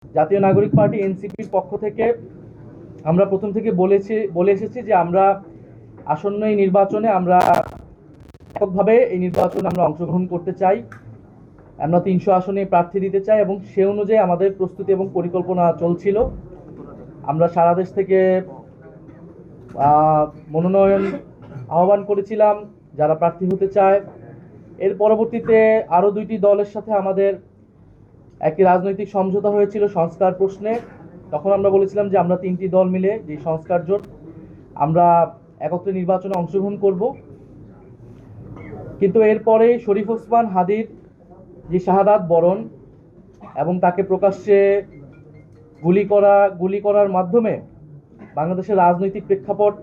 জাতীয় নাগরিক পার্টি এনসিপির পক্ষ থেকে আমরা প্রথম থেকে বলে এসেছি যে আমরা আসন্ন এই নির্বাচনে আমরা এককভাবে এই নির্বাচনে আমরা অংশগ্রহণ করতে চাই। আমরা ৩০০ আসনে প্রার্থী দিতে চাই এবং সে অনুযায়ী আমাদের প্রস্তুতি এবং পরিকল্পনা চলছিল। আমরা সারা দেশ থেকে মনোনয়ন আহ্বান করেছিলাম যারা প্রার্থী হতে চায়। এর পরবর্তীতে আরও 2টি দলের সাথে আমাদের একটি রাজনৈতিক সমঝোতা হয়েছিল সংস্কার প্রশ্নে। তখন আমরা বলেছিলাম যে আমরা 3টি দল মিলে যে সংস্কার জোট আমরা একত্রে নির্বাচনে অংশগ্রহণ করব। কিন্তু এরপরে শরীফ ওসমান হাদির যে শাহাদাত বরণ এবং তাকে প্রকাশ্যে গুলি করার মাধ্যমে বাংলাদেশের রাজনৈতিক প্রেক্ষাপট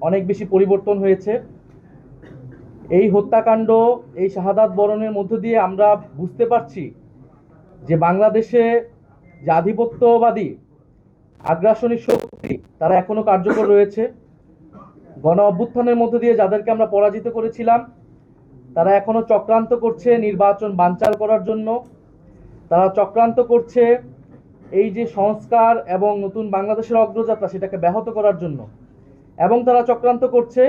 অনেক বেশি পরিবর্তন হয়েছে। এই হত্যাকাণ্ড, এই শাহাদাত বরণের মধ্য দিয়ে আমরা বুঝতে পারছি যে বাংলাদেশে যে আধিপত্যবাদী আগ্রাসনী শক্তি তারা এখনো কার্যকর রয়েছে। গণ অভ্যুত্থানের মধ্য দিয়ে যাদেরকে আমরা পরাজিত করেছিলাম তারা এখনো চক্রান্ত করছে নির্বাচন বানচাল করার জন্য। তারা চক্রান্ত করছে এই যে সংস্কার এবং নতুন বাংলাদেশের অগ্রযাত্রা সেটাকে ব্যাহত করার জন্য, এবং তারা চক্রান্ত করছে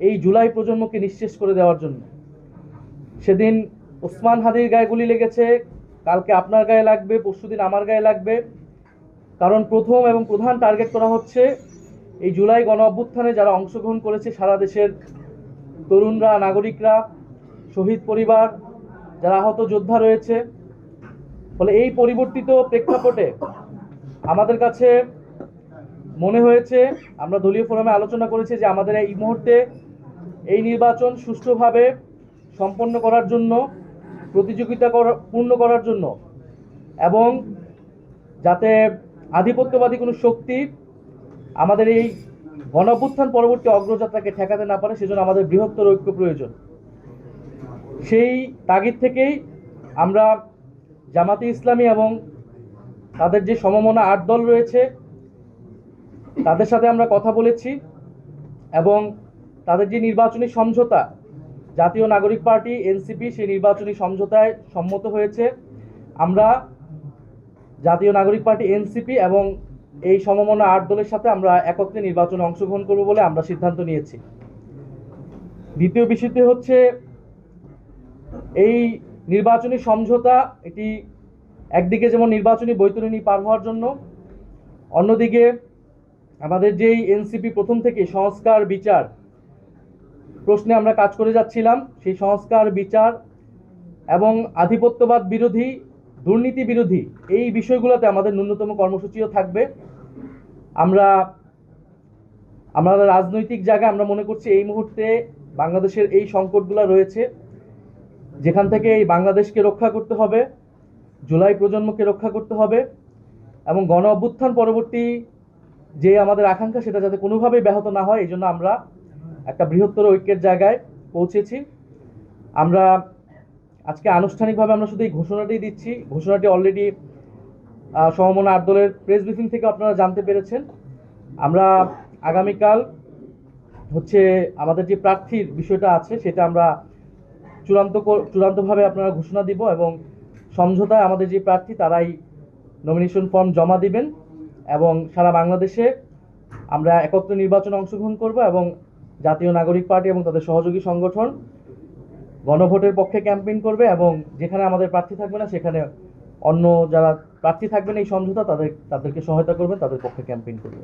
এই জুলাই প্রজন্মকে নিঃশেষ করে দেওয়ার জন্য। সেদিন ওসমান হাদির গায়ে গুলি লেগেছে, কালকে আপনার গায়ে লাগবে, পরশুদিন আমার গায়ে লাগবে। কারণ প্রথম এবং প্রধান টার্গেট করা হচ্ছে এই জুলাই গণ অভ্যুত্থানে যারা অংশগ্রহণ করেছে সারা দেশের তরুণরা, নাগরিকরা, শহীদ পরিবার, যারা আহত যোদ্ধা রয়েছে। ফলে এই পরিবর্তিত প্রেক্ষাপটে আমাদের কাছে মনে হয়েছে, আমরা দলীয় ফোরামে আলোচনা করেছি যে আমাদের এই মুহূর্তে এই নির্বাচন সুষ্ঠুভাবে সম্পন্ন করার জন্য, প্রতিযোগিতা পূর্ণ করার জন্য এবং যাতে আধিপত্যবাদী কোনো শক্তি আমাদের এই গণঅভ্যুত্থান পরবর্তী অগ্রযাত্রাকে ঠেকাতে না পারে, সেজন্য আমাদের বৃহত্তর ঐক্য প্রয়োজন। সেই তাগিদ থেকেই আমরা জামাতে ইসলামী এবং তাদের যে সমমনা 8 দল রয়েছে তাদের সাথে আমরা কথা বলেছি এবং তাদের যে নির্বাচনী সমঝোতা জাতীয় নাগরিক পার্টি এনসিপি সেই নির্বাচনী সমঝোতায় সম্মত হয়েছে। আমরা জাতীয় নাগরিক পার্টি এনসিপি এবং এই সমমনা 8 দলের সাথে আমরা একত্রে নির্বাচনে অংশগ্রহণ করব বলে আমরা সিদ্ধান্ত নিয়েছি। দ্বিতীয় বিষয়টি হচ্ছে এই নির্বাচনী সমঝোতা এটি একদিকে যেমন নির্বাচনী বৈতরণী পার হওয়ার জন্য, অন্যদিকে আমাদের যেই এনসিপি প্রথম থেকে সংস্কার বিচার প্রশ্নে আমরা কাজ করে যাচ্ছিলাম, সেই সংস্কার বিচার এবং আধিপত্যবাদ বিরোধী, দুর্নীতি বিরোধী এই বিষয়গুলোতে আমাদের ন্যূনতম কর্মসূচিও থাকবে। আমরা রাজনৈতিক জায়গায় আমরা মনে করছি এই মুহূর্তে বাংলাদেশের এই সংকটগুলো রয়েছে, যেখান থেকে এই বাংলাদেশকে রক্ষা করতে হবে, জুলাই প্রজন্মকে রক্ষা করতে হবে এবং গণ অভ্যুত্থান পরবর্তী যে আমাদের আকাঙ্ক্ষা সেটা যাতে কোনোভাবেই ব্যাহত না হয়, এই জন্য আমরা একটা বৃহত্তর ঐক্যের জায়গায় পৌঁছেছি। আমরা আজকে আনুষ্ঠানিকভাবে আমরা শুধু এই ঘোষণাটি দিচ্ছি। ঘোষণাটি অলরেডি সমমনা 8 দলের প্রেস ব্রিফিং থেকে আপনারা জানতে পেরেছেন। আমরা আগামীকাল হচ্ছে আমাদের যে প্রার্থীর বিষয়টা আছে সেটা আমরা চূড়ান্তভাবে আপনারা ঘোষণা দিব এবং সমঝোতায় আমাদের যে প্রার্থী তারাই নমিনেশন ফর্ম জমা দিবেন এবং সারা বাংলাদেশে আমরা একত্রে নির্বাচনে অংশগ্রহণ করব এবং জাতীয় নাগরিক পার্টি এবং তাদের সহযোগী সংগঠন গণভোটের পক্ষে ক্যাম্পেইন করবে এবং যেখানে আমাদের প্রার্থী থাকবে না সেখানে অন্য যারা প্রার্থী থাকবেন এই সমঝোতা তাদেরকে সহায়তা করবেন, তাদের পক্ষে ক্যাম্পেইন করবে।